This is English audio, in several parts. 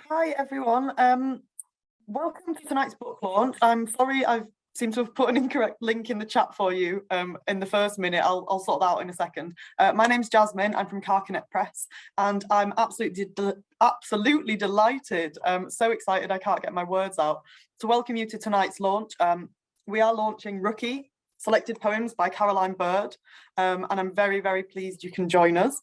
Hi everyone. Welcome to tonight's book launch. I'm sorry I seem to have put an incorrect link in the chat for you in the first minute. I'll sort that out in a second. My name's Jasmine. I'm from Carcanet Press, and I'm absolutely delighted. So excited I can't get my words out to welcome you to tonight's launch. We are launching Rookie, selected poems by Caroline Bird, and I'm very, very pleased you can join us.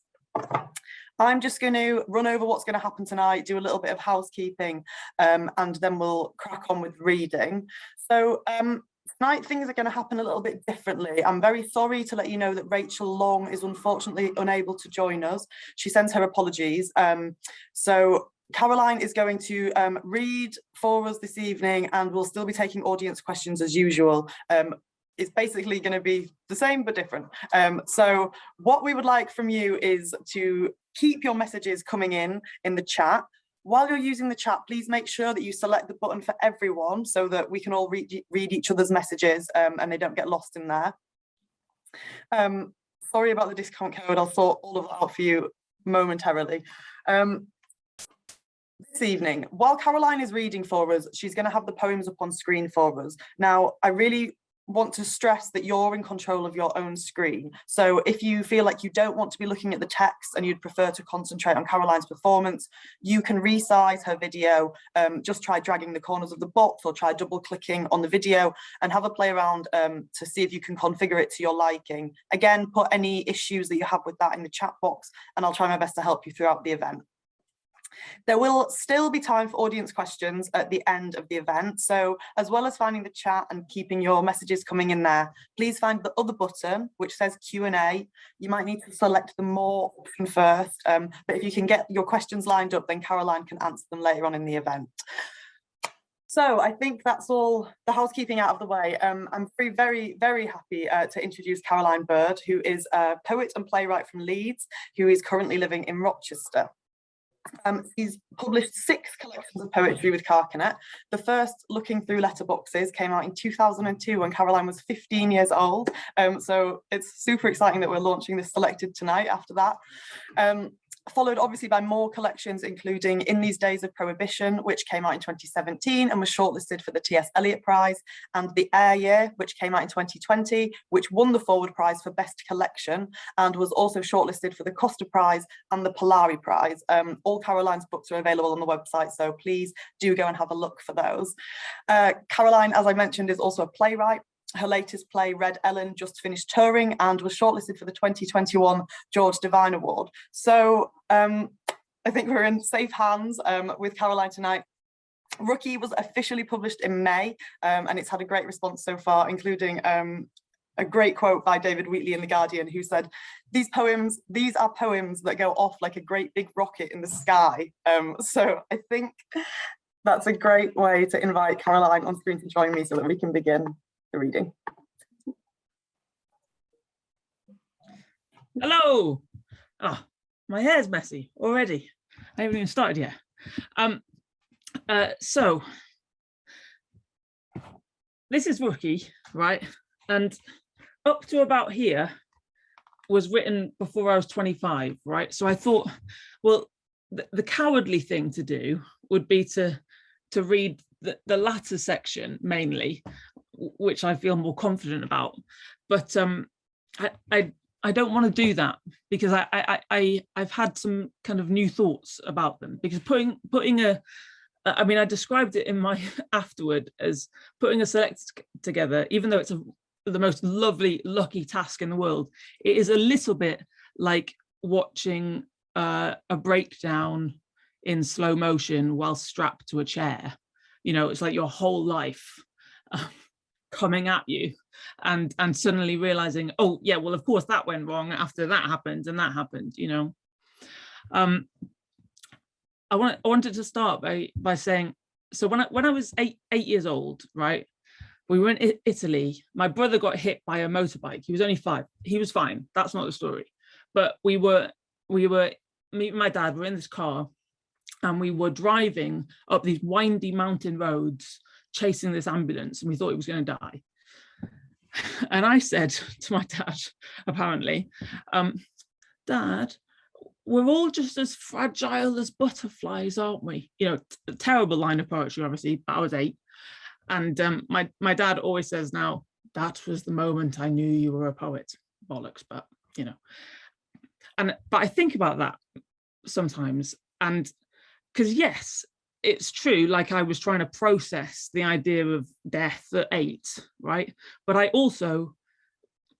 I'm just going to run over what's going to happen tonight, do a little bit of housekeeping, and then we'll crack on with reading. So tonight things are going to happen a little bit differently. I'm very sorry to let you know that Rachel Long is unfortunately unable to join us. She sends her apologies. So Caroline is going to read for us this evening, and we'll still be taking audience questions as usual. It's basically going to be the same but different. So what we would like from you is to keep your messages coming in the chat. While you're using the chat, please make sure that you select the button for everyone so that we can all read each other's messages and they don't get lost in there. Sorry about the discount code. I'll sort all of that out for you momentarily. This evening, while Caroline is reading for us, she's going to have the poems up on screen for us. Now, I really want to stress that you're in control of your own screen. So if you feel like you don't want to be looking at the text and you'd prefer to concentrate on Caroline's performance, you can resize her video. Just try dragging the corners of the box or try double clicking on the video and have a play around to see if you can configure it to your liking. Again, put any issues that you have with that in the chat box and I'll try my best to help you throughout the event. There will still be time for audience questions at the end of the event. So as well as finding the chat and keeping your messages coming in there, please find the other button, which says Q&A. You might need to select the more option first, but if you can get your questions lined up, then Caroline can answer them later on in the event. So I think that's all the housekeeping out of the way. I'm very, very happy to introduce Caroline Bird, who is a poet and playwright from Leeds, who is currently living in Rochester. He's published 6 collections of poetry with Carcanet. The first, Looking Through Letterboxes, came out in 2002 when Caroline was 15 years old. So it's super exciting that we're launching this selected tonight after that. Followed obviously by more collections, including In These Days of Prohibition, which came out in 2017 and was shortlisted for the T.S. Eliot Prize, and The Air Year, which came out in 2020, which won the Forward Prize for Best Collection and was also shortlisted for the Costa Prize and the Polari Prize. All Caroline's books are available on the website, so please do go and have a look for those. Caroline, as I mentioned, is also a playwright. Her latest play, Red Ellen, just finished touring and was shortlisted for the 2021 George Devine Award. So I think we're in safe hands with Caroline tonight. Rookie was officially published in May and it's had a great response so far, including a great quote by David Wheatley in The Guardian, who said, these are poems that go off like a great big rocket in the sky. So I think that's a great way to invite Caroline on screen to join me so that we can begin the reading. Hello. Oh, my hair's messy already. I haven't even started yet. So this is Rookie, right? And up to about here was written before I was 25, right? So I thought, well, the cowardly thing to do would be to read the latter section mainly, which I feel more confident about, but I don't want to do that because I've had some kind of new thoughts about them, because I mean, I described it in my afterward as putting a select together, even though it's the most lovely, lucky task in the world. It is a little bit like watching a breakdown in slow motion while strapped to a chair. You know, it's like your whole life coming at you and suddenly realizing, oh yeah, well of course that went wrong after that happened and that happened, you know. I wanted to start by saying, so when I was eight years old, right, we were in Italy. My brother got hit by a motorbike. He was only 5. He was fine. That's not the story. But me and my dad were in this car and we were driving up these windy mountain roads chasing this ambulance, and we thought he was going to die. And I said to my dad, apparently, Dad, we're all just as fragile as butterflies, aren't we? You know, a terrible line of poetry, obviously, but I was 8. And my dad always says now, that was the moment I knew you were a poet. Bollocks, but you know. But I think about that sometimes, and because yes, it's true, like I was trying to process the idea of death at 8, right? But I also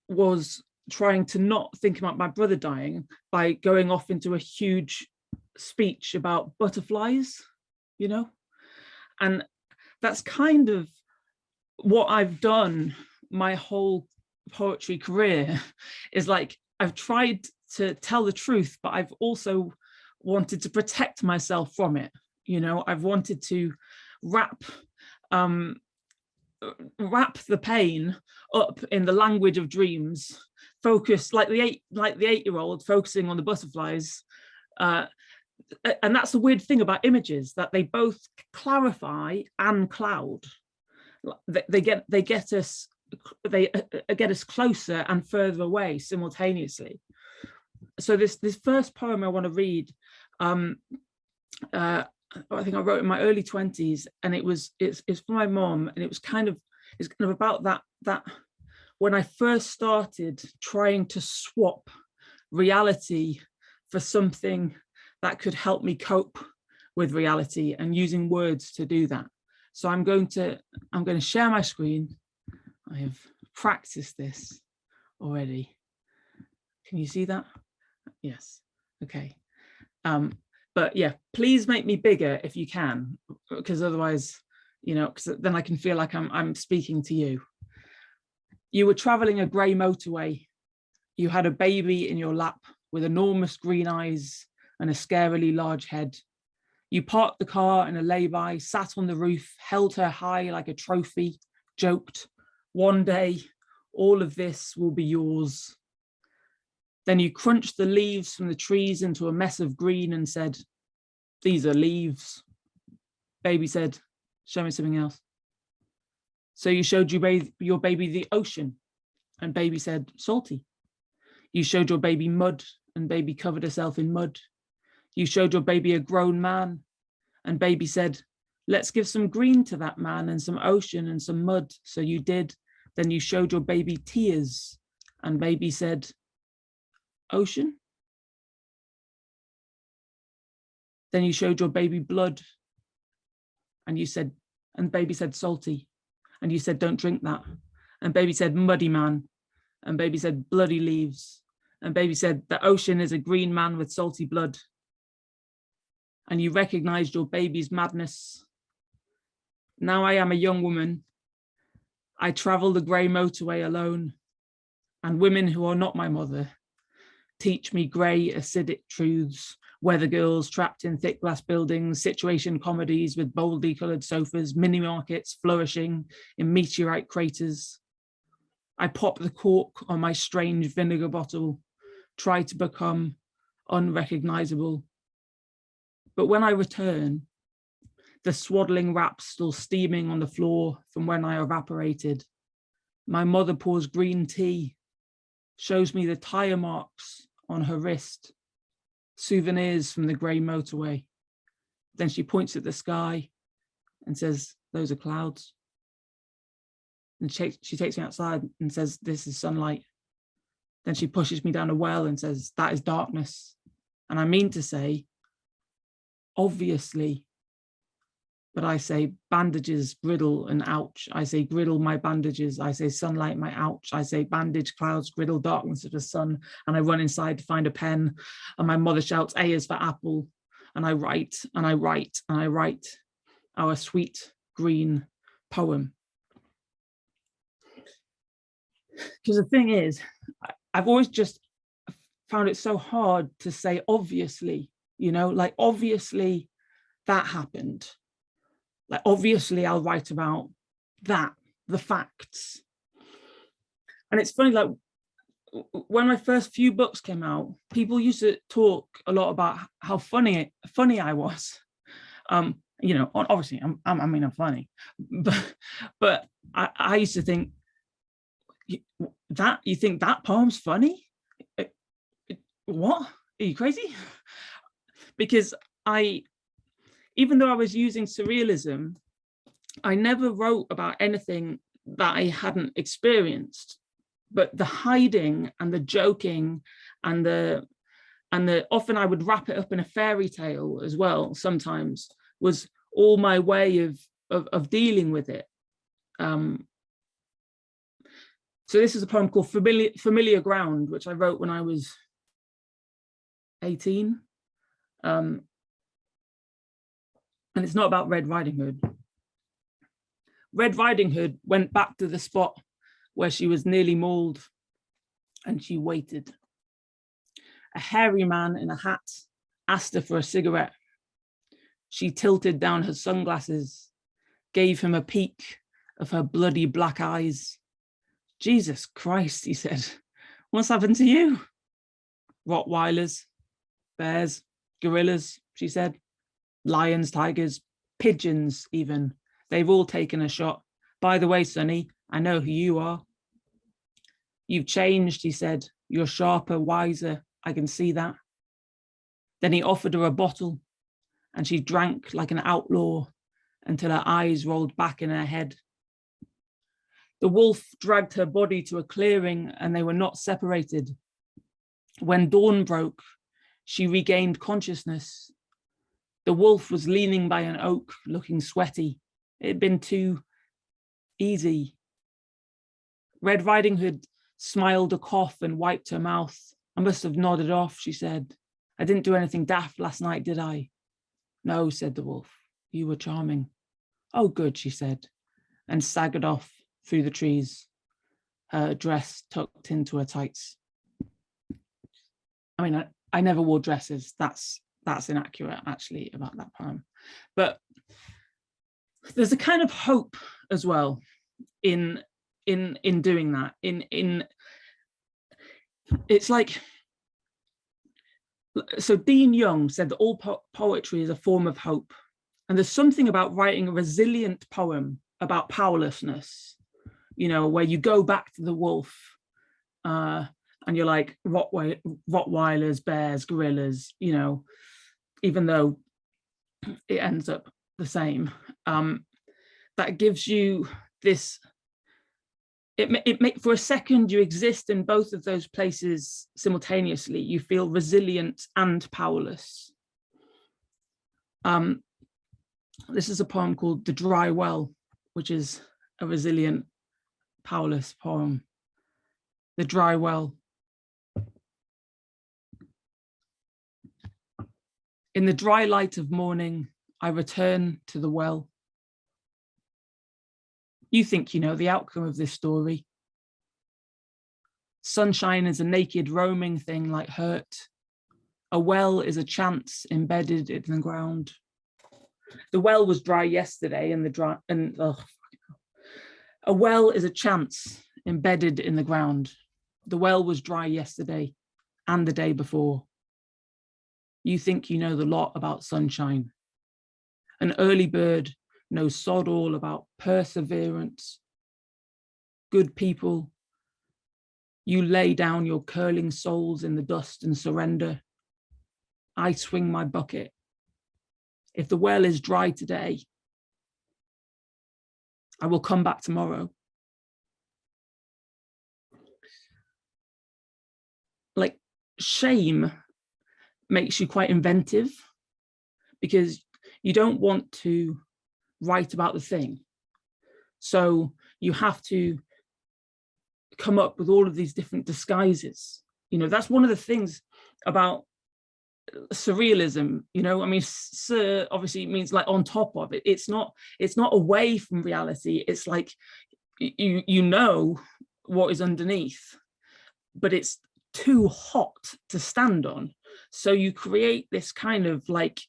was trying to not think about my brother dying by going off into a huge speech about butterflies, you know? And that's kind of what I've done my whole poetry career, is like I've tried to tell the truth, but I've also wanted to protect myself from it. You know, I've wanted to wrap the pain up in the language of dreams, focus like the 8-year-old focusing on the butterflies. And that's the weird thing about images, that they both clarify and cloud. They get us closer and further away simultaneously. So this first poem I want to read, I think I wrote in my early 20s, and it's for my mom, and it's kind of about that when I first started trying to swap reality for something that could help me cope with reality, and using words to do that. So I'm going to share my screen. I have practiced this already. Can you see that? Yes. Okay. But yeah, please make me bigger if you can, because otherwise, you know, because then I can feel like I'm speaking to you. You were traveling a grey motorway. You had a baby in your lap with enormous green eyes and a scarily large head. You parked the car in a lay-by, sat on the roof, held her high like a trophy, joked, one day, all of this will be yours. Then you crunched the leaves from the trees into a mess of green and said, these are leaves. Baby said, show me something else. So you showed your baby the ocean, and baby said, salty. You showed your baby mud, and baby covered herself in mud. You showed your baby a grown man, and baby said, let's give some green to that man and some ocean and some mud. So you did. Then you showed your baby tears, and baby said, ocean? Then you showed your baby blood, and baby said salty, and you said don't drink that, and baby said muddy man, and baby said bloody leaves, and baby said the ocean is a green man with salty blood, and you recognized your baby's madness. Now I am a young woman. I travel the grey motorway alone, and women who are not my mother teach me grey acidic truths. Weather girls trapped in thick glass buildings, situation comedies with boldly coloured sofas, mini markets flourishing in meteorite craters. I pop the cork on my strange vinegar bottle, try to become unrecognisable. But when I return, the swaddling wrap's still steaming on the floor from when I evaporated. My mother pours green tea, shows me the tyre marks on her wrist, souvenirs from the grey motorway. Then she points at the sky and says, those are clouds. And she takes me outside and says, this is sunlight. Then she pushes me down a well and says, that is darkness. And I mean to say, obviously, but I say bandages, griddle, and ouch. I say griddle my bandages. I say sunlight, my ouch. I say bandage, clouds, griddle, darkness of the sun. And I run inside to find a pen. And my mother shouts, A is for apple. And I write, and I write, and I write our sweet green poem. Because the thing is, I've always just found it so hard to say obviously, you know, like obviously that happened. Like, obviously, I'll write about that, the facts. And it's funny, like, when my first few books came out, people used to talk a lot about how funny I was. You know, obviously, I'm funny, but I used to think that you think that poem's funny? What? are you crazy? Because even though I was using surrealism, I never wrote about anything that I hadn't experienced. But the hiding and the joking and the often I would wrap it up in a fairy tale as well, sometimes, was all my way of dealing with it. So this is a poem called Familiar Ground, which I wrote when I was 18. And it's not about Red Riding Hood. Red Riding Hood went back to the spot where she was nearly mauled, and she waited. A hairy man in a hat asked her for a cigarette. She tilted down her sunglasses, gave him a peek of her bloody black eyes. Jesus Christ, he said, what's happened to you? Rottweilers, bears, gorillas, she said, lions, tigers, pigeons even. They've all taken a shot. By the way, Sonny, I know who you are. You've changed, he said. You're sharper, wiser. I can see that. Then he offered her a bottle, and she drank like an outlaw until her eyes rolled back in her head. The wolf dragged her body to a clearing, and they were not separated. When dawn broke, she regained consciousness. The wolf was leaning by an oak, looking sweaty. It had been too easy. Red Riding Hood smiled a cough and wiped her mouth. I must have nodded off, she said. I didn't do anything daft last night, did I? No, said the wolf. You were charming. Oh, good, she said, and staggered off through the trees, her dress tucked into her tights. I mean, I never wore dresses. That's inaccurate, actually, about that poem. But there's a kind of hope as well in doing that. It's like, so Dean Young said that all poetry is a form of hope. And there's something about writing a resilient poem about powerlessness, you know, where you go back to the wolf and you're like, Rottweilers, bears, gorillas, you know, even though it ends up the same. That gives you this, for a second, you exist in both of those places simultaneously. You feel resilient and powerless. This is a poem called The Dry Well, which is a resilient, powerless poem. The Dry Well. In the dry light of morning, I return to the well. You think you know the outcome of this story. Sunshine is a naked roaming thing like hurt. A well is a chance embedded in the ground. The well was dry yesterday and a well is a chance embedded in the ground. The well was dry yesterday and the day before. You think you know the lot about sunshine. An early bird knows sod all about perseverance. Good people, you lay down your curling souls in the dust and surrender. I swing my bucket. If the well is dry today, I will come back tomorrow. Like, shame makes you quite inventive because you don't want to write about the thing. So you have to come up with all of these different disguises. You know, that's one of the things about surrealism, you know, I mean, sur obviously means like on top of it. It's not away from reality. It's like, you know what is underneath, but it's too hot to stand on. So you create this kind of like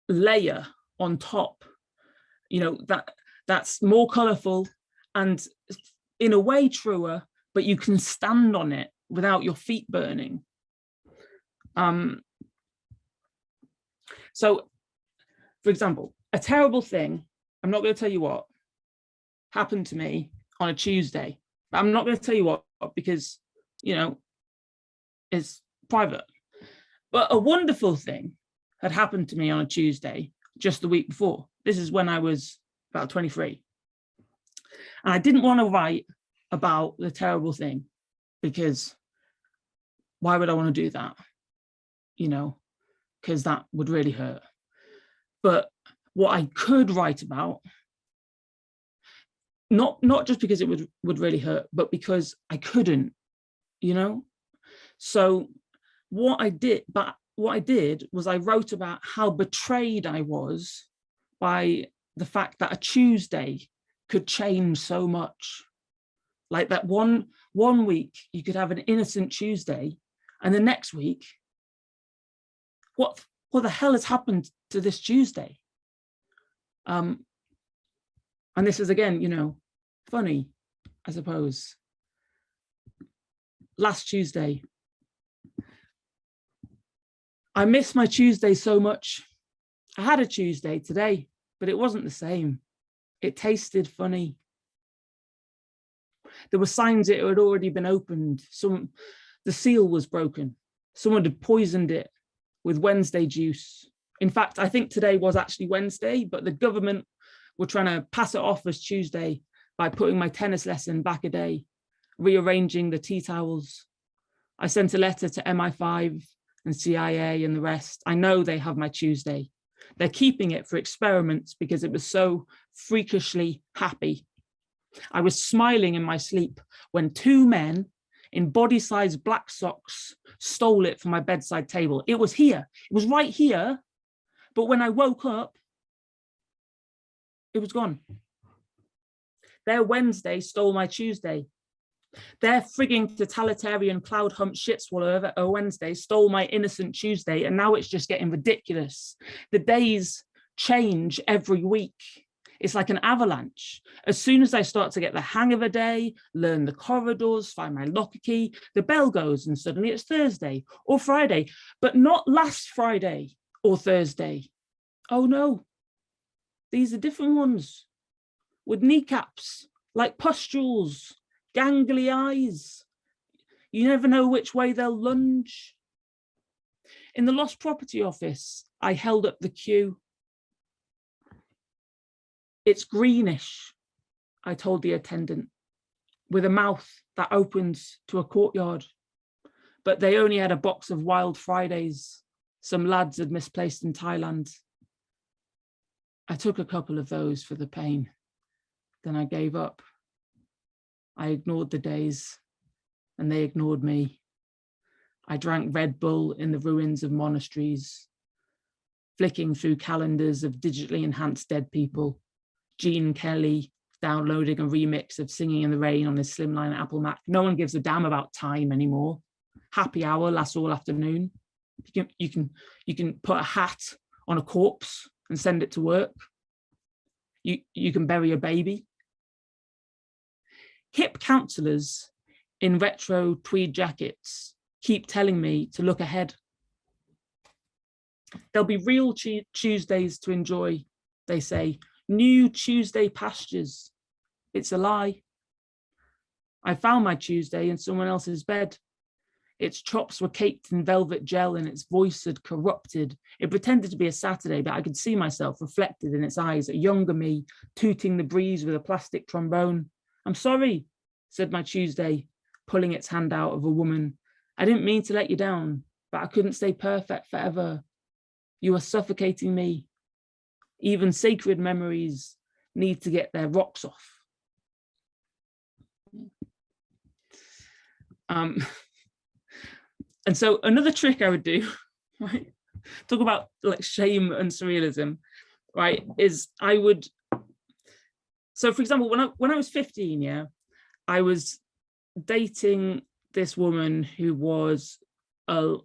layer on top, you know, that's more colorful and in a way truer, but you can stand on it without your feet burning. So, for example, a terrible thing, I'm not going to tell you what, happened to me on a Tuesday. I'm not going to tell you what, because, you know, it's private. But a wonderful thing had happened to me on a Tuesday, just the week before. This is when I was about 23. And I didn't want to write about the terrible thing, because why would I want to do that? You know, because that would really hurt. But what I could write about, not just because it would really hurt, but because I couldn't, you know? So what I did was I wrote about how betrayed I was by the fact that a Tuesday could change so much. Like that one week you could have an innocent Tuesday, and the next week, what the hell has happened to this Tuesday? And this is, again, you know, funny, I suppose. Last Tuesday, I miss my Tuesday so much. I had a Tuesday today, but it wasn't the same. It tasted funny. There were signs it had already been opened. The seal was broken. Someone had poisoned it with Wednesday juice. In fact, I think today was actually Wednesday, but the government were trying to pass it off as Tuesday by putting my tennis lesson back a day, rearranging the tea towels. I sent a letter to MI5 and CIA and the rest. I know they have my Tuesday. They're keeping it for experiments because it was so freakishly happy. I was smiling in my sleep when two men in body-sized black socks stole it from my bedside table. It was here. It was right here. But when I woke up, it was gone. Their Wednesday stole my Tuesday. Their frigging totalitarian cloud hump shit swallow of Wednesday stole my innocent Tuesday, and now it's just getting ridiculous. The days change every week. It's like an avalanche. As soon as I start to get the hang of a day, learn the corridors, find my locker key, the bell goes and suddenly it's Thursday or Friday, but not last Friday or Thursday. Oh no, these are different ones with kneecaps, like pustules, gangly eyes. You never know which way they'll lunge. In the lost property office, I held up the queue. It's greenish, I told the attendant, with a mouth that opens to a courtyard. But they only had a box of Wild Fridays some lads had misplaced in Thailand. I took a couple of those for the pain. Then I gave up. I ignored the days and they ignored me. I drank Red Bull in the ruins of monasteries, flicking through calendars of digitally enhanced dead people. Gene Kelly downloading a remix of Singing in the Rain on his slimline Apple Mac. No one gives a damn about time anymore. Happy hour lasts all afternoon. You can put a hat on a corpse and send it to work. You can bury a baby. Hip counselors in retro tweed jackets keep telling me to look ahead. There'll be real Tuesdays to enjoy, they say. New Tuesday pastures. It's a lie. I found my Tuesday in someone else's bed. Its chops were caked in velvet gel and its voice had corrupted. It pretended to be a Saturday, but I could see myself reflected in its eyes, a younger me, tooting the breeze with a plastic trombone. I'm sorry, said my Tuesday, pulling its hand out of a woman. I didn't mean to let you down, but I couldn't stay perfect forever. You are suffocating me. Even sacred memories need to get their rocks off. And so another trick I would do, right, talk about like shame and surrealism, right, is I would, so for example, when I was 15, yeah, I was dating this woman who was a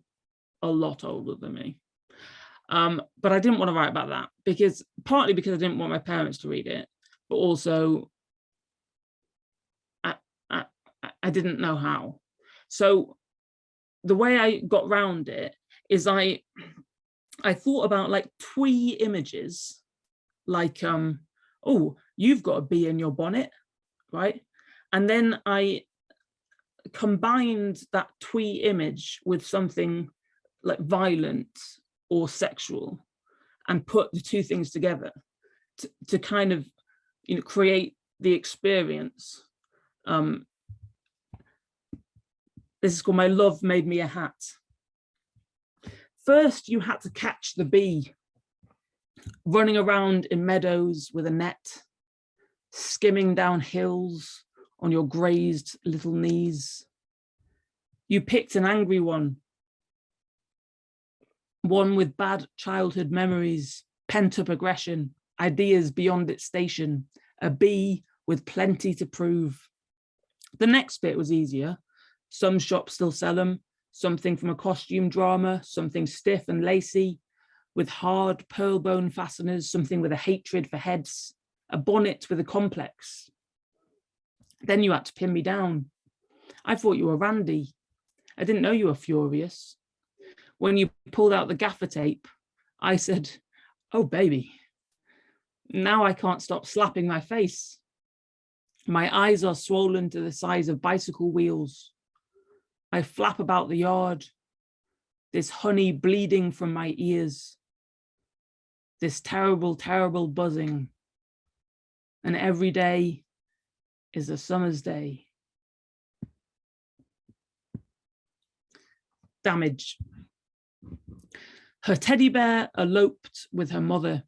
lot older than me. But I didn't want to write about that partly because I didn't want my parents to read it, but also I didn't know how. So the way I got around it is I thought about like twee images, like, oh, you've got a bee in your bonnet, right? And then I combined that twee image with something like violent or sexual, and put the two things together to kind of, create the experience. This is called My Love Made Me a Hat. First, you had to catch the bee, running around in meadows with a net, skimming down hills on your grazed little knees. You picked an angry one with bad childhood memories, pent-up aggression, ideas beyond its station, a bee with plenty to prove. The next bit was easier. Some shops still sell them, something from a costume drama, something stiff and lacy, with hard pearl bone fasteners, something with a hatred for heads, a bonnet with a complex. Then you had to pin me down. I thought you were Randy. I didn't know you were furious. When you pulled out the gaffer tape, I said, oh, baby. Now I can't stop slapping my face. My eyes are swollen to the size of bicycle wheels. I flap about the yard, this honey bleeding from my ears, this terrible, terrible buzzing. And every day is a summer's day. Damage. Her teddy bear eloped with her mother.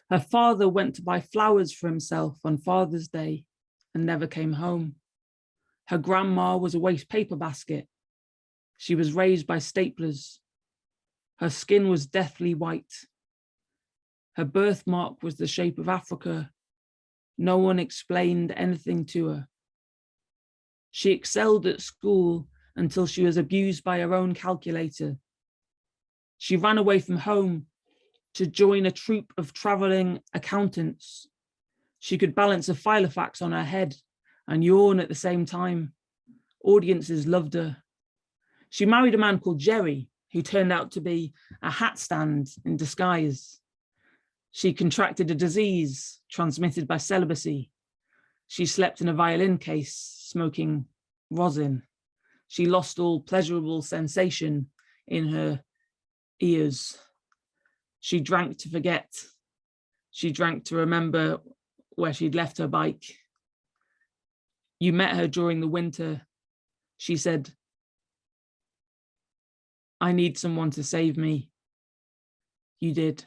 Her father went to buy flowers for himself on Father's Day and never came home. Her grandma was a waste paper basket. She was raised by staplers. Her skin was deathly white. Her birthmark was the shape of Africa. No one explained anything to her. She excelled at school until she was abused by her own calculator. She ran away from home to join a troupe of traveling accountants. She could balance a filofax on her head and yawn at the same time. Audiences loved her. She married a man called Jerry, who turned out to be a hat stand in disguise. She contracted a disease transmitted by celibacy. She slept in a violin case, smoking rosin. She lost all pleasurable sensation in her ears. She drank to forget. She drank to remember where she'd left her bike. You met her during the winter. She said, I need someone to save me. You did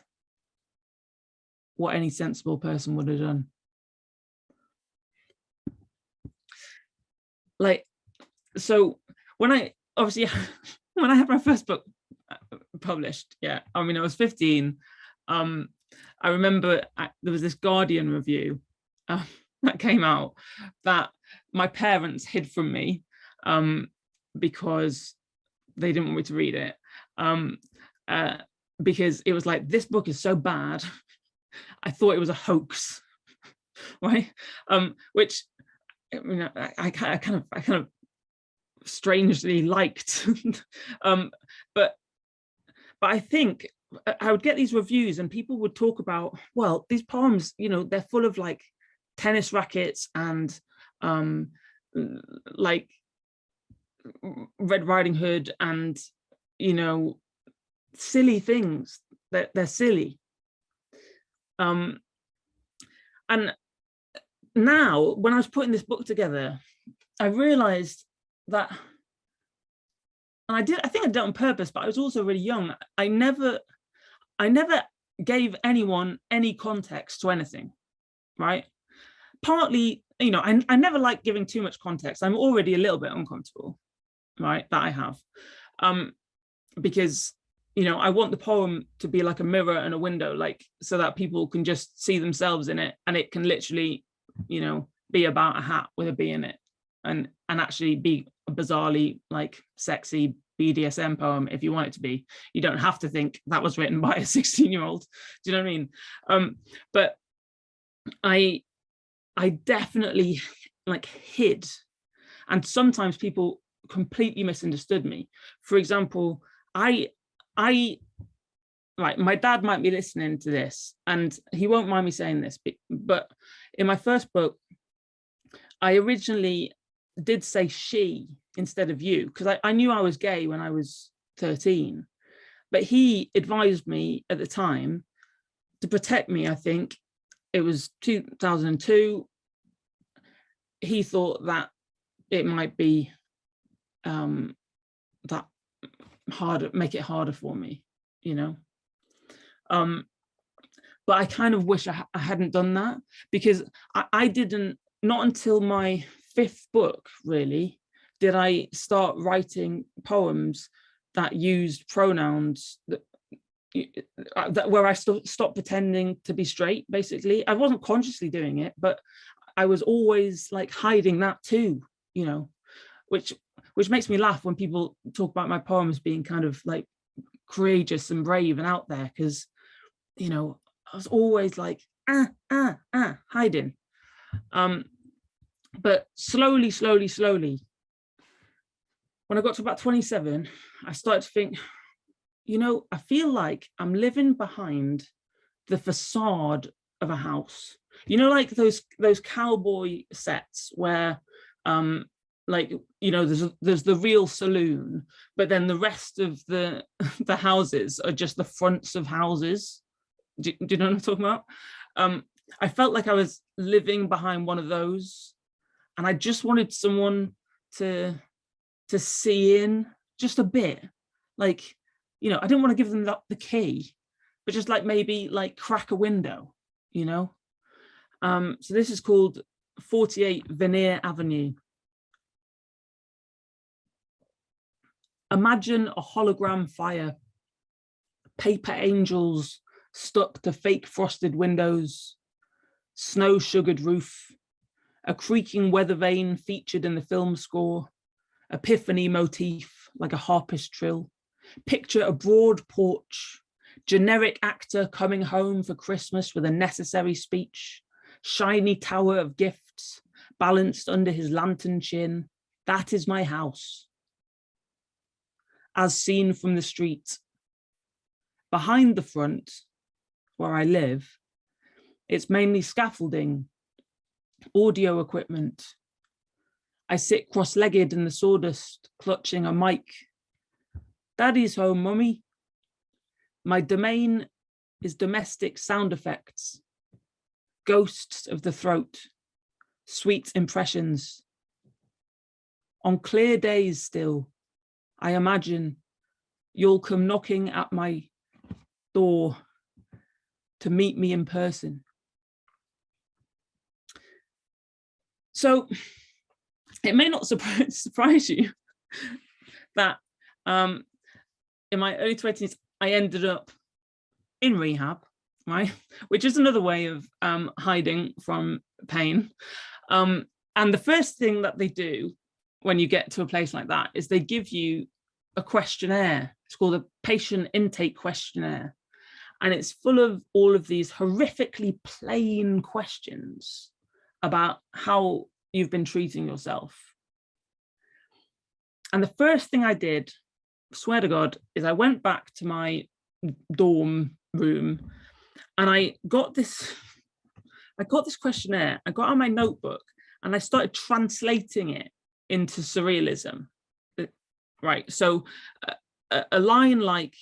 what any sensible person would have done. Like, so when I had my first book published, I was 15. I remember there was this Guardian review that came out that my parents hid from me because they didn't want me to read it, because it was like, this book is so bad, I thought it was a hoax, right? Which I kind of strangely liked, but I think I would get these reviews and people would talk about, well, these poems, they're full of like tennis rackets and like Red Riding Hood and, silly things, that they're silly. And now when I was putting this book together, I realized that, and I think I did it on purpose, but I was also really young. I never gave anyone any context to anything, right? Partly, I never like giving too much context. I'm already a little bit uncomfortable, right, that I have, because, I want the poem to be like a mirror and a window, like, so that people can just see themselves in it, and it can literally, be about a hat with a bee in it, and actually be a bizarrely like sexy BDSM poem if you want it to be. You don't have to think that was written by a 16-year-old. Do you know what I mean? But I definitely like hid, and sometimes people completely misunderstood me. For example, my dad might be listening to this and he won't mind me saying this, but in my first book, I originally did say she instead of you, because I knew I was gay when I was 13, but he advised me at the time to protect me. I think it was 2002. He thought that it might be that harder, make it harder for me, you know. But I kind of wish I hadn't done that, because I didn't, not until my 5th book really did I start writing poems that used pronouns that where I stopped pretending to be straight. Basically, I wasn't consciously doing it, but I was always like hiding that too, you know, which makes me laugh when people talk about my poems being kind of like courageous and brave and out there, because, you know, I was always like hiding. But slowly, when I got to about 27, I started to think, you know, I feel like I'm living behind the facade of a house. You know, like those cowboy sets where like, you know, there's the real saloon, but then the rest of the houses are just the fronts of houses. Do you know what I'm talking about? I felt like I was living behind one of those, and I just wanted someone to see in just a bit. Like, you know, I didn't want to give them the key, but just like maybe like crack a window, you know. So this is called 48 Veneer Avenue. Imagine a hologram fire, paper angels stuck to fake frosted windows, snow sugared roof, a creaking weather vane featured in the film score, epiphany motif like a harpist trill. Picture a broad porch, generic actor coming home for Christmas with a necessary speech, shiny tower of gifts balanced under his lantern chin. That is my house, as seen from the street. Behind the front, where I live, it's mainly scaffolding, audio equipment. I sit cross-legged in the sawdust, clutching a mic. Daddy's home, mummy. My domain is domestic sound effects, ghosts of the throat, sweet impressions. On clear days still, I imagine you'll come knocking at my door to meet me in person. So it may not surprise you that in my early 20s, I ended up in rehab, right? Which is another way of hiding from pain. And the first thing that they do when you get to a place like that is they give you a questionnaire. It's called a patient intake questionnaire. And it's full of all of these horrifically plain questions about how you've been treating yourself. And the first thing I did, swear to God, is I went back to my dorm room and I got this questionnaire. I got out my notebook and I started translating it into surrealism. Right. So a line like,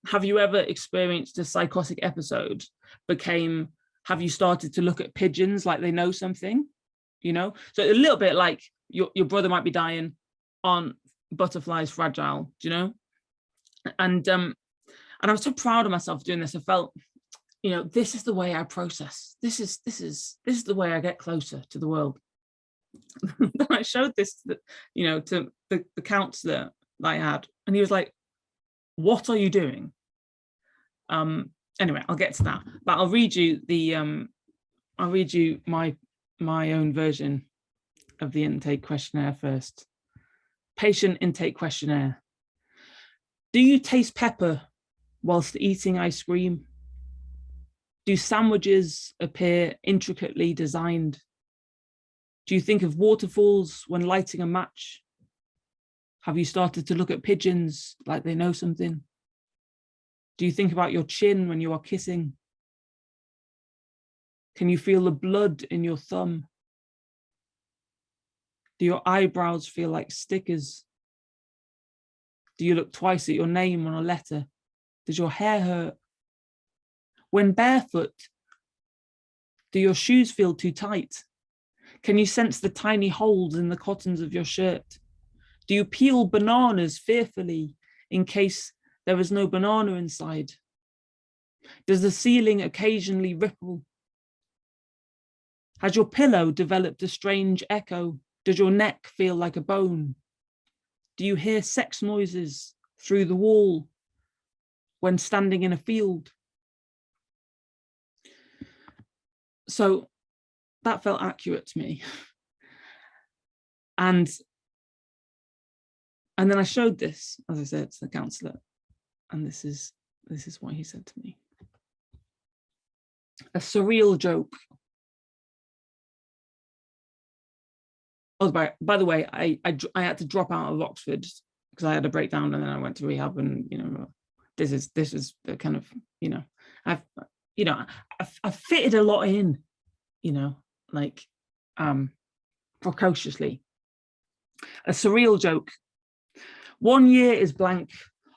have you ever experienced a psychotic episode, became, have you started to look at pigeons like they know something? You know, so a little bit like your brother might be dying, on butterflies fragile, do you know? And I was so proud of myself doing this. I felt, you know, this is the way I process. This is the way I get closer to the world. Then I showed this, you know, to the counsellor that I had, and he was like, "What are you doing?" Anyway, I'll get to that, but I'll read you my own version of the intake questionnaire first. Patient intake questionnaire. Do you taste pepper whilst eating ice cream? Do sandwiches appear intricately designed? Do you think of waterfalls when lighting a match? Have you started to look at pigeons like they know something? Do you think about your chin when you are kissing? Can you feel the blood in your thumb? Do your eyebrows feel like stickers? Do you look twice at your name on a letter? Does your hair hurt? When barefoot, do your shoes feel too tight? Can you sense the tiny holes in the cottons of your shirt? Do you peel bananas fearfully in case there is no banana inside? Does the ceiling occasionally ripple? Has your pillow developed a strange echo? Does your neck feel like a bone? Do you hear sex noises through the wall when standing in a field? So that felt accurate to me. And then I showed this, as I said, to the counsellor, and this is what he said to me. A surreal joke. Oh, by the way, I had to drop out of Oxford because I had a breakdown, and then I went to rehab, and this is the kind of I've fitted a lot in, like precociously. A surreal joke. 1 year is blank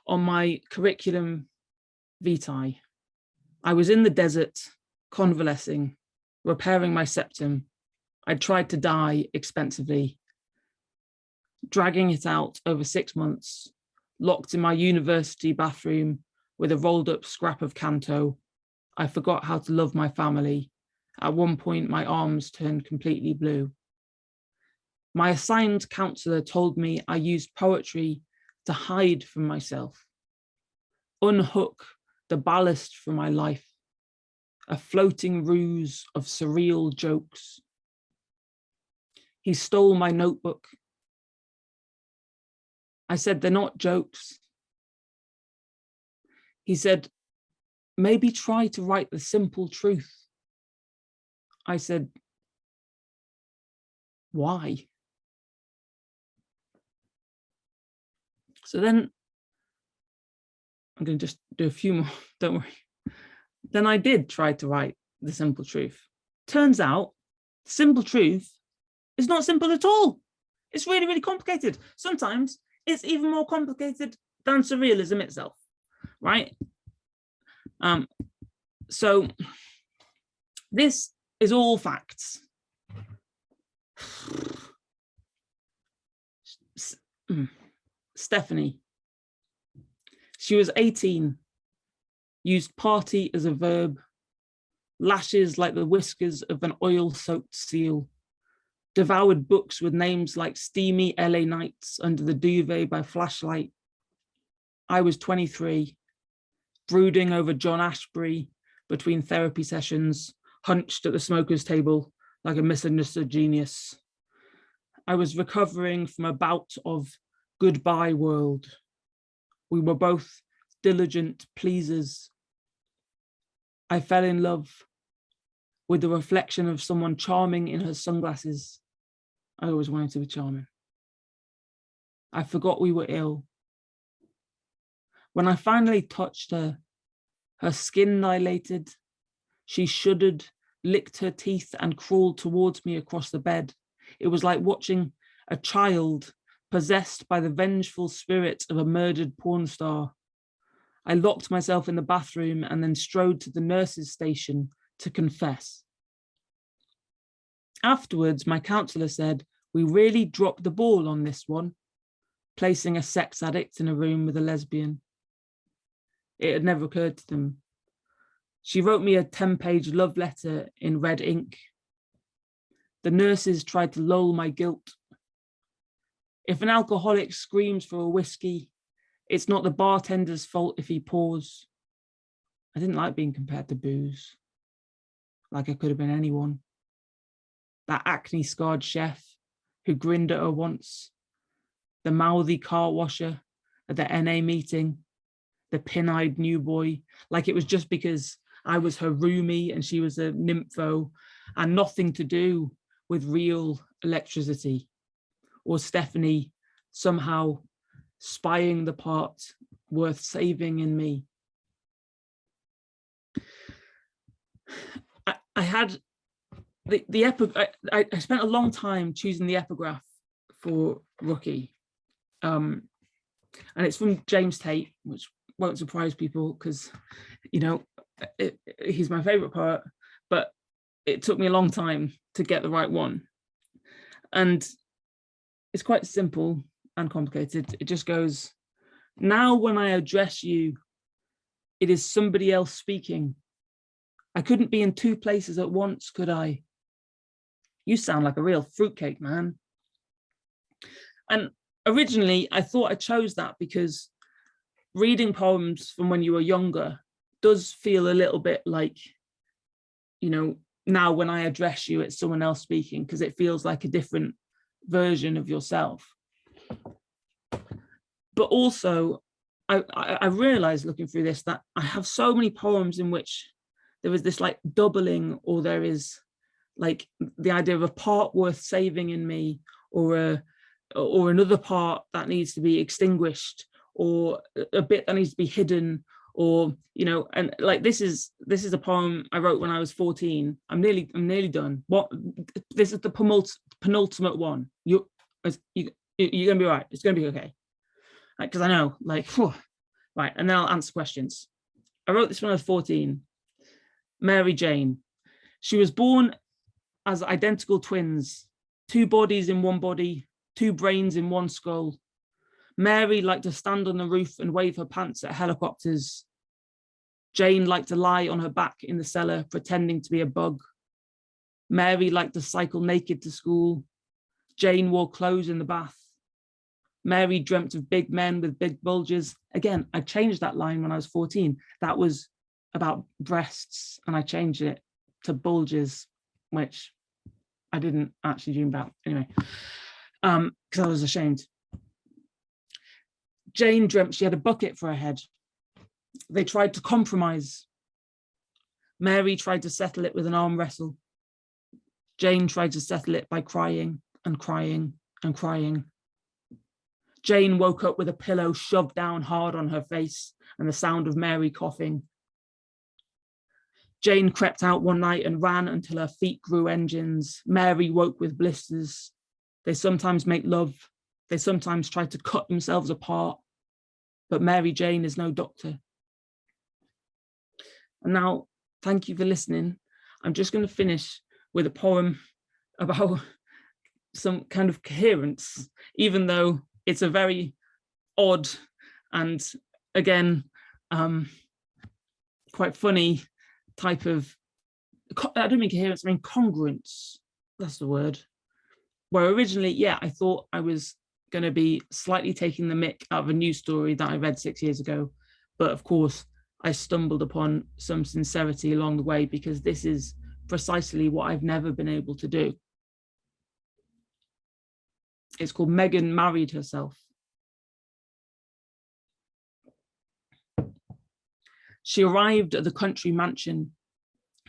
on my curriculum vitae. I was in the desert, convalescing, repairing my septum. I tried to die expensively, dragging it out over 6 months, locked in my university bathroom with a rolled up scrap of Canto. I forgot how to love my family. At one point, my arms turned completely blue. My assigned counsellor told me I used poetry to hide from myself, unhook the ballast from my life, a floating ruse of surreal jokes. He stole my notebook. I said, they're not jokes. He said, maybe try to write the simple truth. I said, why? So then I'm going to just do a few more, don't worry. Then I did try to write the simple truth. Turns out, simple truth is not simple at all. It's really, really complicated. Sometimes it's even more complicated than surrealism itself, right? So this is all facts. Stephanie, she was 18, used party as a verb, lashes like the whiskers of an oil-soaked seal, devoured books with names like steamy LA nights under the duvet by flashlight. I was 23, brooding over John Ashbery between therapy sessions, hunched at the smoker's table like a misunderstood genius. I was recovering from a bout of goodbye world. We were both diligent pleasers. I fell in love with the reflection of someone charming in her sunglasses. I always wanted to be charming. I forgot we were ill. When I finally touched her, her skin dilated. She shuddered, licked her teeth, and crawled towards me across the bed. It was like watching a child possessed by the vengeful spirit of a murdered porn star. I locked myself in the bathroom and then strode to the nurse's station to confess. Afterwards, my counsellor said, we really dropped the ball on this one, placing a sex addict in a room with a lesbian. It had never occurred to them. She wrote me a 10-page love letter in red ink. The nurses tried to lull my guilt. If an alcoholic screams for a whiskey, it's not the bartender's fault if he pours. I didn't like being compared to booze, like I could have been anyone. That acne-scarred chef who grinned at her once, the mouthy car washer at the NA meeting, the pin-eyed new boy, like it was just because I was her roomie and she was a nympho, and nothing to do with real electricity, or Stephanie somehow spying the part worth saving in me. I had I spent a long time choosing the epigraph for Rookie. And it's from James Tate, which won't surprise people because, you know, he's my favorite poet, but it took me a long time to get the right one. And it's quite simple and complicated. It just goes, now when I address you, it is somebody else speaking. I couldn't be in two places at once, could I? You sound like a real fruitcake, man. And originally I thought I chose that because reading poems from when you were younger does feel a little bit like, you know, now when I address you, it's someone else speaking, because it feels like a different version of yourself. But also, I realized looking through this that I have so many poems in which there is this like doubling, or there is like the idea of a part worth saving in me, or another part that needs to be extinguished, or a bit that needs to be hidden, or, you know, and like this is a poem I wrote when I was 14. I'm nearly done. This is the penultimate one. You're gonna be right. It's gonna be okay. Because I know, like, whew, right. And then I'll answer questions. I wrote this when I was 14. Mary Jane. She was born as identical twins, 2 bodies in one body, 2 brains in one skull. Mary liked to stand on the roof and wave her pants at helicopters. Jane liked to lie on her back in the cellar, pretending to be a bug. Mary liked to cycle naked to school. Jane wore clothes in the bath. Mary dreamt of big men with big bulges. Again, I changed that line when I was 14. That was about breasts, and I changed it to bulges, which I didn't actually dream about anyway, because I was ashamed. Jane dreamt she had a bucket for her head. They tried to compromise. Mary tried to settle it with an arm wrestle. Jane tried to settle it by crying and crying and crying. Jane woke up with a pillow shoved down hard on her face and the sound of Mary coughing. Jane crept out one night and ran until her feet grew engines. Mary woke with blisters. They sometimes make love. They sometimes try to cut themselves apart. But Mary Jane is no doctor. And now, thank you for listening. I'm just going to finish with a poem about some kind of coherence, even though it's a very odd and, again, quite funny type of, I don't mean coherence, I mean congruence. That's the word. Where originally, yeah, I thought I was going to be slightly taking the mick out of a news story that I read 6 years ago. But of course, I stumbled upon some sincerity along the way, because this is precisely what I've never been able to do. It's called Meghan Married Herself. She arrived at the country mansion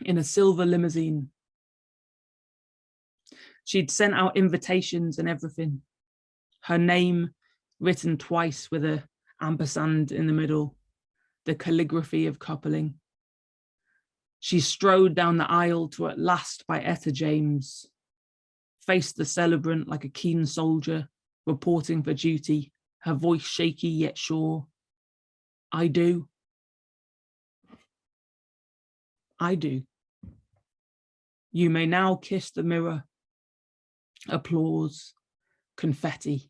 in a silver limousine. She'd sent out invitations and everything. Her name written twice with a ampersand in the middle, the calligraphy of coupling. She strode down the aisle to At Last by Etta James, faced the celebrant like a keen soldier, reporting for duty, her voice shaky yet sure. I do. I do. You may now kiss the mirror. Applause, confetti.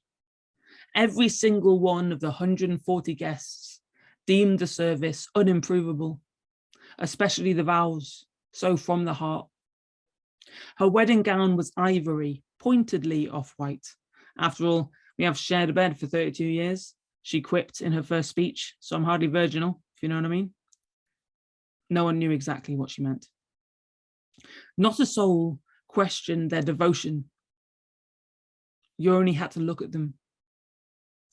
Every single one of the 140 guests deemed the service unimprovable, especially the vows, so from the heart. Her wedding gown was ivory, pointedly off-white. After all, we have shared a bed for 32 years, she quipped in her first speech, so I'm hardly virginal, if you know what I mean. No one knew exactly what she meant. Not a soul questioned their devotion. You only had to look at them,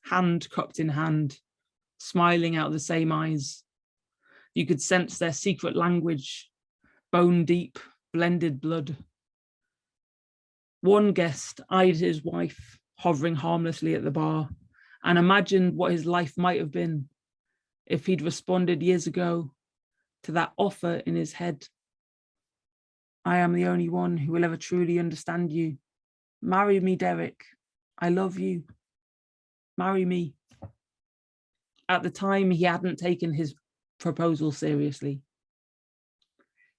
hand cupped in hand, smiling out of the same eyes. You could sense their secret language, bone deep, blended blood. One guest eyed his wife, hovering harmlessly at the bar, and imagined what his life might have been if he'd responded years ago to that offer in his head. I am the only one who will ever truly understand you. Marry me, Derek. I love you. Marry me. At the time, he hadn't taken his proposal seriously.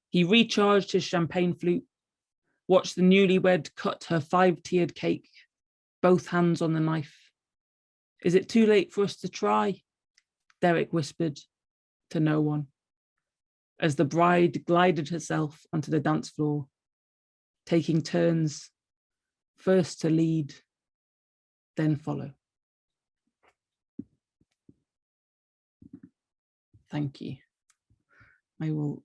He recharged his champagne flute, watched the newlywed cut her 5-tiered cake, both hands on the knife. Is it too late for us to try? Derek whispered to no one, as the bride glided herself onto the dance floor, taking turns, first to lead, then follow. Thank you. I will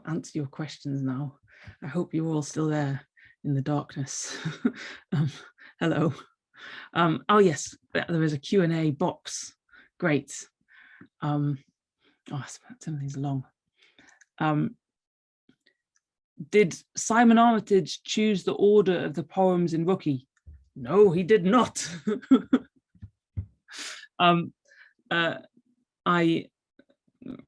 answer your questions now. I hope you're all still there in the darkness. Hello. Oh yes, there is a Q&A box. Great. Oh, some of these are long. Did Simon Armitage choose the order of the poems in Rookie? No, he did not. I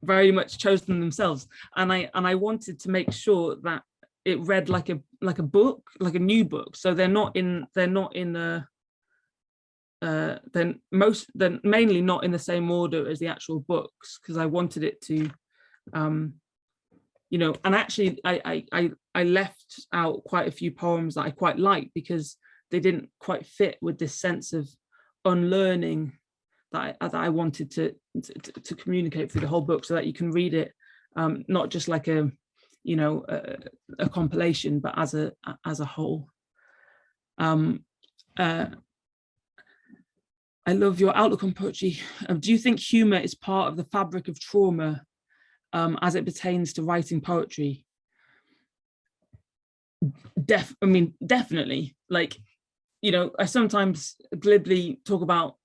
very much chose them themselves, and I wanted to make sure that it read like a book, like a new book. So they're mainly not in the same order as the actual books, because I wanted it to, you know, and actually I left out quite a few poems that I quite liked because they didn't quite fit with this sense of unlearning that I wanted to communicate through the whole book, so that you can read it not just like a, you know, a compilation, but as a whole. I love your outlook on poetry. Do you think humor is part of the fabric of trauma as it pertains to writing poetry? I mean, definitely. Like, you know, I sometimes glibly talk about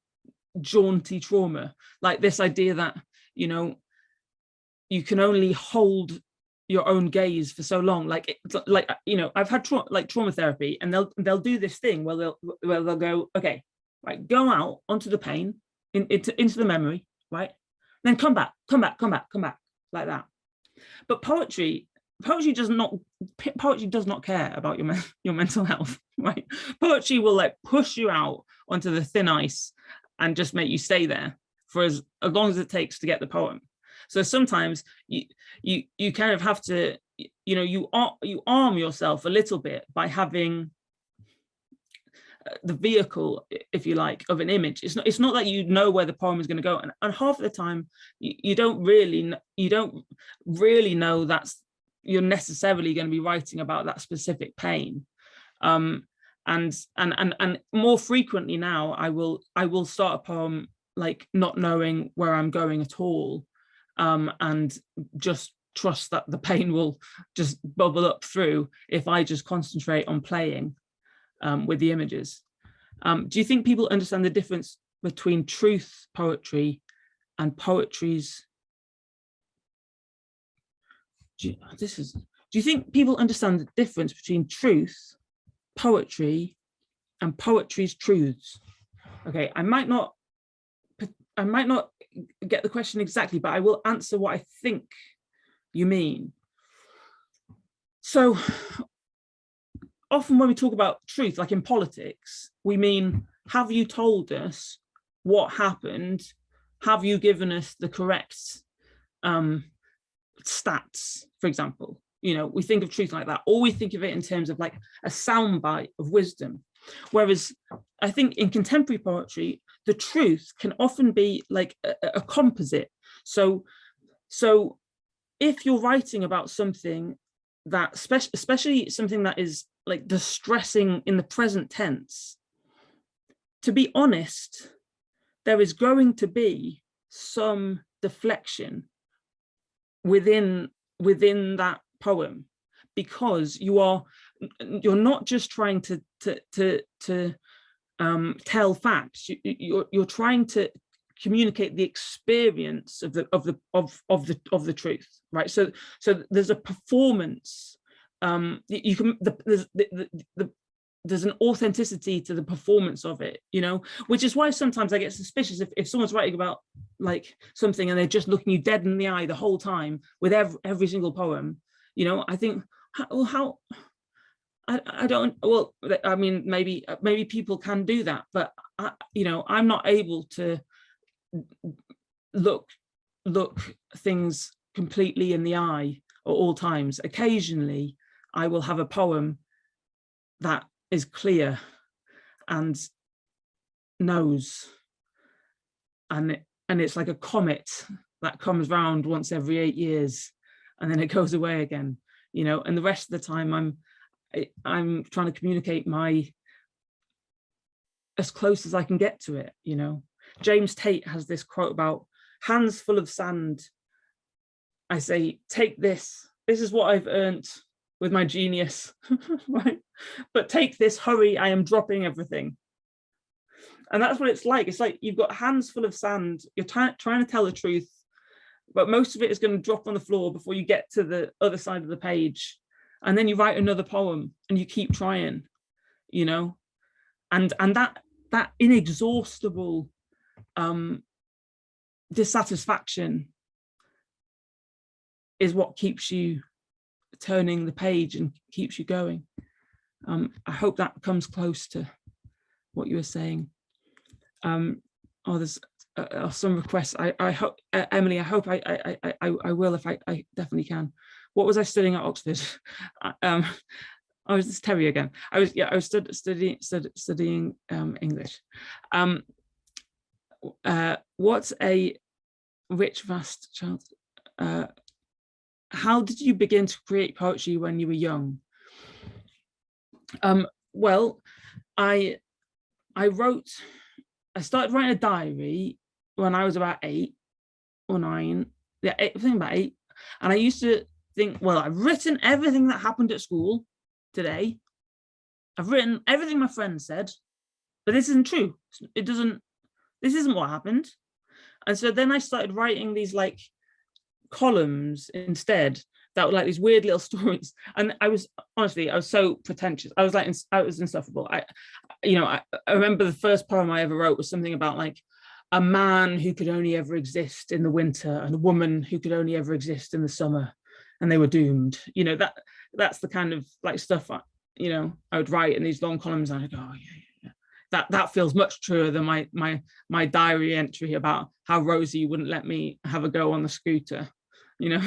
jaunty trauma, like this idea that, you know, you can only hold your own gaze for so long. Like you know, I've had trauma therapy, and they'll do this thing where they'll go, okay, right, go out onto the pain, into the memory, right, then come back like that. But poetry does not care about your mental health, right? Poetry will like push you out onto the thin ice and just make you stay there for as long as it takes to get the poem. So sometimes you kind of have to, you know, you arm yourself a little bit by having the vehicle, if you like, of an image. It's not that you know where the poem is going to go, and half of the time you don't really know that's you're necessarily going to be writing about that specific pain. And more frequently now, I will start a poem like not knowing where I'm going at all, and just trust that the pain will just bubble up through if I just concentrate on playing with the images. Do you think people understand the difference between truth poetry and poetry's? Do you think people understand the difference between truth, poetry, and poetry's truths? Okay, I might not get the question exactly, but I will answer what I think you mean. So often when we talk about truth, like in politics, we mean, have you told us what happened? Have you given us the correct stats, for example? You know, we think of truth like that, or we think of it in terms of like a soundbite of wisdom. Whereas I think in contemporary poetry, the truth can often be like a composite. So if you're writing about something that, especially something that is like distressing in the present tense, to be honest, there is going to be some deflection within that poem, because you're not just trying to tell facts. You're trying to communicate the experience of the truth, right? So there's a performance. There's an authenticity to the performance of it, you know, which is why sometimes I get suspicious if someone's writing about like something and they're just looking you dead in the eye the whole time with every single poem, you know. I think, how I don't, well, I mean, maybe people can do that, but you know, I'm not able to look things completely in the eye at all times. Occasionally I will have a poem that is clear and knows, and it's like a comet that comes round once every 8 years and then it goes away again, you know, and the rest of the time I'm trying to communicate as close as I can get to it, you know. James Tate has this quote about hands full of sand. I say, take this. This is what I've earned with my genius, right? But take this, hurry, I am dropping everything. And that's what it's like. It's like you've got hands full of sand. You're trying to tell the truth, but most of it is going to drop on the floor before you get to the other side of the page. And then you write another poem and you keep trying, you know, and that inexhaustible dissatisfaction is what keeps you turning the page and keeps you going. I hope that comes close to what you were saying. There's some requests. I hope, Emily, I hope I will, if I definitely can. What was I studying at Oxford? I was this Terry again. I was studying English. What's a rich, vast child? How did you begin to create poetry when you were young? Well, I started writing a diary when I was about 8 or 9. Yeah, I think about 8. And I used to think, well, I've written everything that happened at school today. I've written everything my friends said, but this isn't true. This isn't what happened. And so then I started writing these like columns instead that were like these weird little stories. And I was so pretentious. I was insufferable. I remember the first poem I ever wrote was something about like a man who could only ever exist in the winter and a woman who could only ever exist in the summer, and they were doomed. You know, that's the kind of like stuff I would write in these long columns, and I'd go, oh yeah. That feels much truer than my diary entry about how Rosie wouldn't let me have a go on the scooter, you know.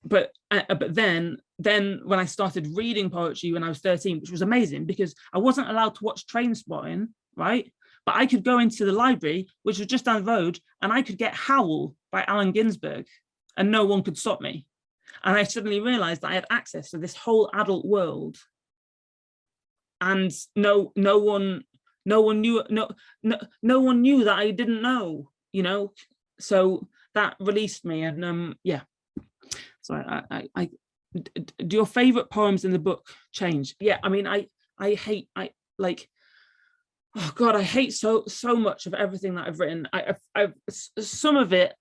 But then when I started reading poetry when I was 13, which was amazing because I wasn't allowed to watch Trainspotting, right? But I could go into the library, which was just down the road, and I could get Howl by Allen Ginsberg, and no one could stop me. And I suddenly realized that I had access to this whole adult world, and no one knew that I didn't know, you know. So that released me, and yeah. So I do your favorite poems in the book change? Yeah, I mean, I hate oh God, I hate so much of everything that I've written. I've some of it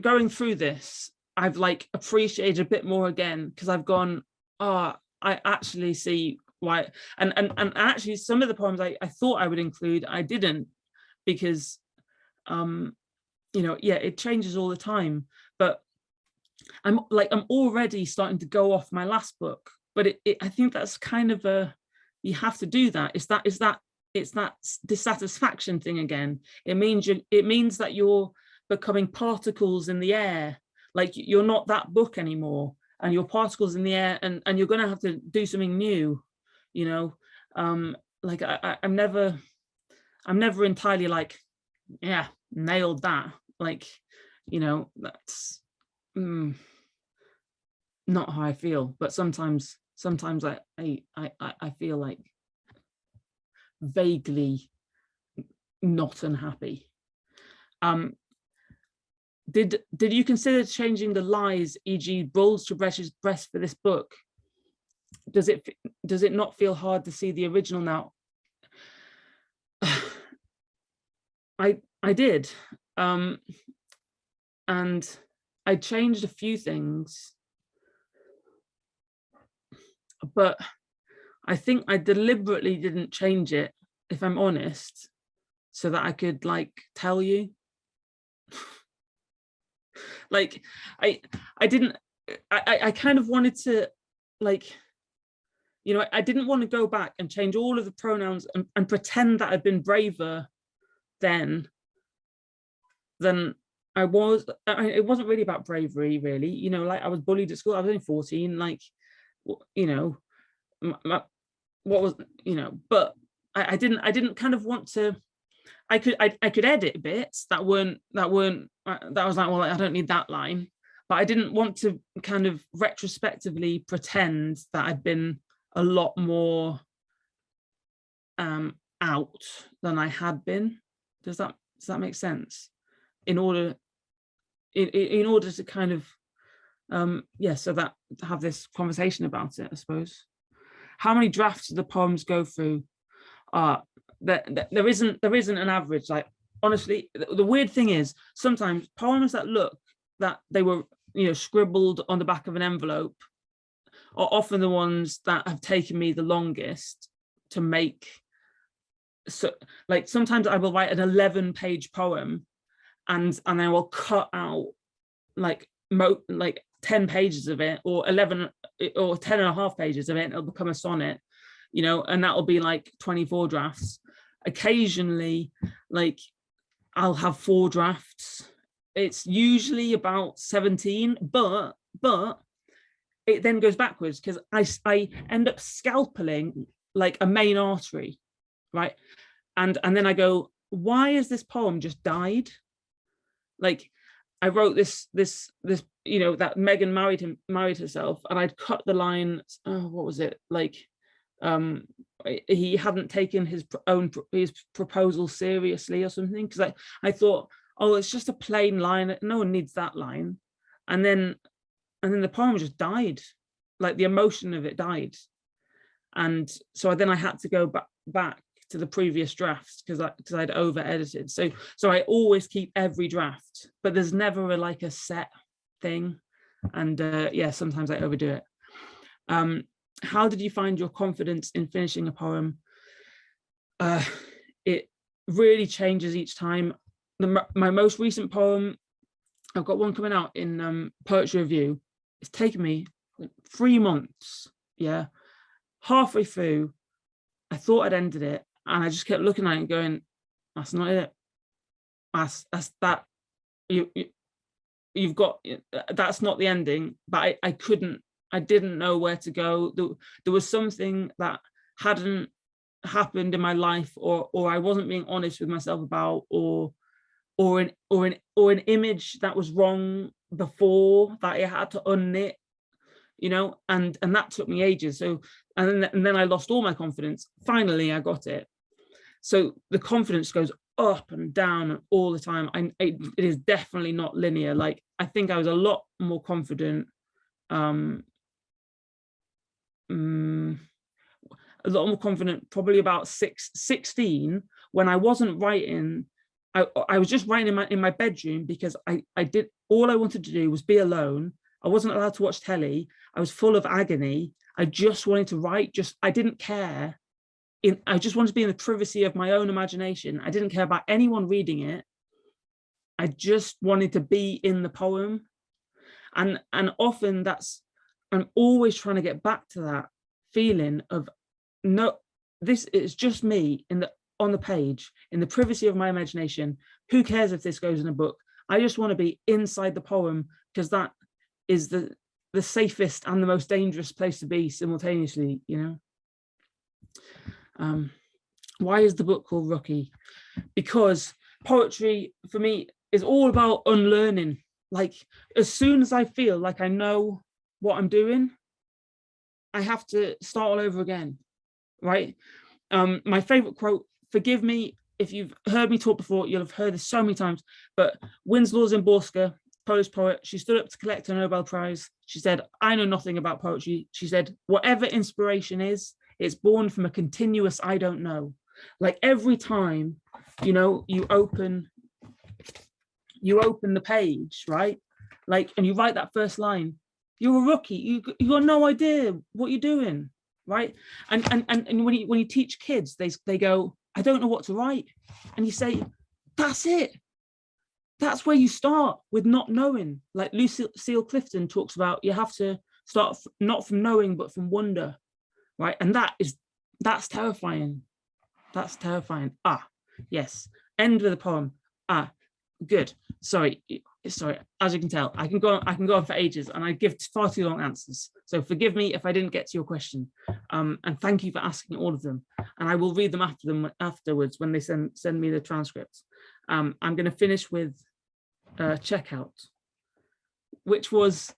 going through this, I've like appreciated a bit more again, because I've gone, I actually see why. And actually some of the poems I thought I would include, I didn't, because it changes all the time. But I'm already starting to go off my last book, but I think that's kind of you have to do that. It's that dissatisfaction thing again. It means that you're becoming particles in the air. Like you're not that book anymore, and you're particles in the air, and you're going to have to do something new, you know. Like I'm never entirely like, yeah, nailed that. Like, you know, that's not how I feel. But sometimes I feel like vaguely not unhappy. Did you consider changing the lies, e.g. bulls to breast for this book? Does it not feel hard to see the original now? I did, and I changed a few things, but I think I deliberately didn't change it, if I'm honest, so that I could like tell you. Like I kind of wanted to like You know, I didn't want to go back and change all of the pronouns and pretend that I'd been braver then than I was. It wasn't really about bravery, really. You know, like I was bullied at school. I was only 14. Like, you know, what was, you know, but I didn't kind of want to. I could edit bits that weren't that was like, well, I don't need that line, but I didn't want to kind of retrospectively pretend that I'd been a lot more out than I had been. Does that make sense? In order to kind of yeah, so that have this conversation about it, I suppose. How many drafts do the poems go through? There isn't an average. Like, honestly, the weird thing is sometimes poems that look that they were, you know, scribbled on the back of an envelope are often the ones that have taken me the longest to make. So, like, sometimes I will write an 11-page poem and I will cut out like 10 pages of it, or 11 or 10 and a half pages of it, and it'll become a sonnet, you know, and that'll be like 24 drafts. Occasionally, like, I'll have 4 drafts. It's usually about 17, but it then goes backwards because I end up scalpeling like a main artery, right? And then I go, why has this poem just died? Like, I wrote this, you know, that Megan married herself, and I'd cut the line. Oh, what was it? Like, he hadn't taken his proposal seriously or something. Because I thought, oh, it's just a plain line. No one needs that line. And then the poem just died. Like, the emotion of it died. And so then I had to go back to the previous drafts because I'd over edited. So I always keep every draft, but there's never a set thing. And yeah, sometimes I overdo it. How did you find your confidence in finishing a poem? It really changes each time. My most recent poem, I've got one coming out in Poetry Review. It's taken me 3 months. Yeah, halfway through, I thought I'd ended it, and I just kept looking at it and going, "That's not it. That's that. You've got. That's not the ending." But I didn't know where to go. There was something that hadn't happened in my life, or I wasn't being honest with myself about, or an image that was wrong before that I had to unknit, you know, and that took me ages. So and then I lost all my confidence. Finally, I got it. So the confidence goes up and down all the time. It is definitely not linear. Like, I think I was a lot more confident. A lot more confident probably about 16, when I wasn't writing. I was just writing in my bedroom because I did, all I wanted to do was be alone. I wasn't allowed to watch telly. I was full of agony. I just wanted to write. I didn't care. I just wanted to be in the privacy of my own imagination. I didn't care about anyone reading it. I just wanted to be in the poem. And often I'm always trying to get back to that feeling of, no, this is just me on the page, in the privacy of my imagination. Who cares if this goes in a book? I just want to be inside the poem, because that is the safest and the most dangerous place to be simultaneously, you know. Why is the book called Rookie? Because poetry for me is all about unlearning. Like, as soon as I feel like I know what I'm doing, I have to start all over again, right? My favorite quote, forgive me if you've heard me talk before, you'll have heard this so many times, but Winslow Szymborska, Polish poet, she stood up to collect a Nobel Prize. She said, I know nothing about poetry. She said, whatever inspiration is, it's born from a continuous I don't know. Like, every time, you know, you open the page, right? Like, and you write that first line, you're a rookie. You got no idea what you're doing, right? And when you teach kids, they go, I don't know what to write, and you say, that's it. That's where you start, with not knowing. Like Lucille Clifton talks about, you have to start not from knowing, but from wonder. right? And that's terrifying. That's terrifying. Ah, yes. End with a poem. Ah, good. Sorry. As you can tell, I can go on for ages, and I give far too long answers. So forgive me if I didn't get to your question. And thank you for asking all of them. And I will read them afterwards when they send me the transcripts. I'm going to finish with Checkout, which was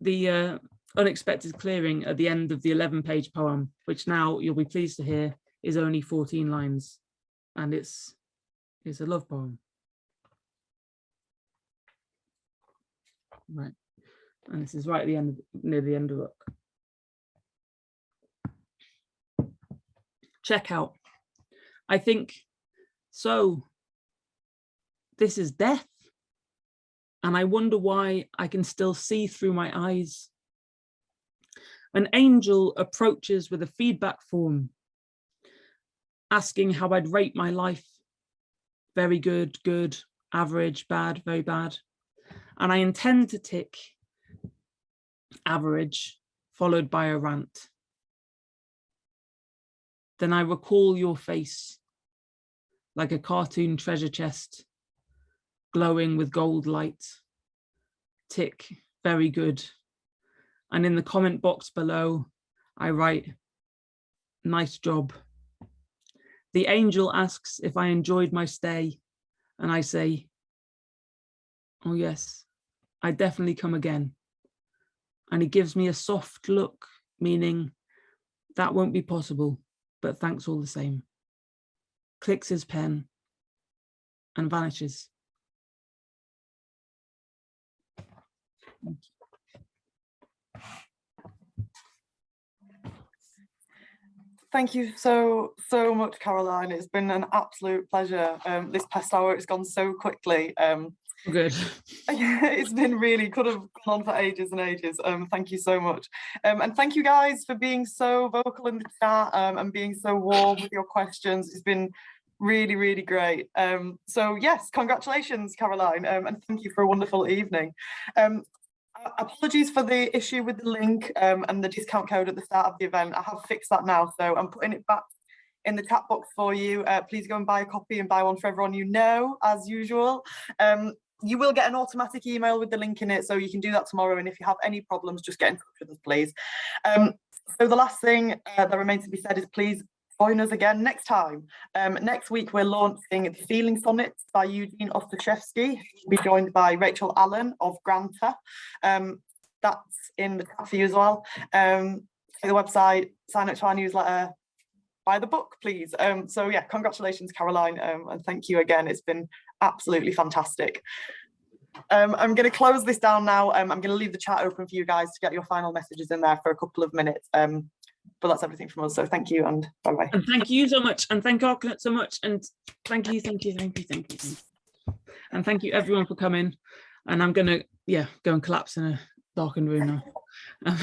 the unexpected clearing at the end of the 11-page poem, which now you'll be pleased to hear is only 14 lines, and it's a love poem. Right, and this is right at the end, near the end of the book. Checkout. I think, so this is death, and I wonder why I can still see through my eyes. An angel approaches with a feedback form, asking how I'd rate my life. Very good, good, average, bad, very bad. And I intend to tick average, followed by a rant. Then I recall your face, like a cartoon treasure chest, glowing with gold light. Tick, very good. And in the comment box below, I write, nice job. The angel asks if I enjoyed my stay, and I say, oh yes, I definitely come again. And he gives me a soft look, meaning that won't be possible, but thanks all the same. Clicks his pen and vanishes. Thank you so much, Caroline. It's been an absolute pleasure. This past hour, it's gone so quickly. Good. It's been really, could have gone on for ages and ages. Thank you so much. And thank you guys for being so vocal in the chat and being so warm with your questions. It's been really, really great. So yes, congratulations, Caroline, and thank you for a wonderful evening. Apologies for the issue with the link and the discount code at the start of the event. I have fixed that now, so I'm putting it back in the chat box for you. Please go and buy a copy and buy one for everyone you know, as usual. You will get an automatic email with the link in it, so you can do that tomorrow. And if you have any problems, just get in touch with us, please. So the last thing that remains to be said is please join us again next time. Next week, we're launching The Feeling Sonnets by Eugene Ostashevsky. We'll be joined by Rachel Allen of Granta. That's in the chat for you as well. To the website, sign up to our newsletter, buy the book, please. So yeah, congratulations, Caroline, and thank you again. It's been absolutely fantastic. I'm going to close this down now. I'm going to leave the chat open for you guys to get your final messages in there for a couple of minutes. But that's everything from us. So thank you and bye-bye. And thank you so much. And thank Carcanet so much. And thank you. And thank you everyone for coming. And I'm going to, go and collapse in a darkened room now.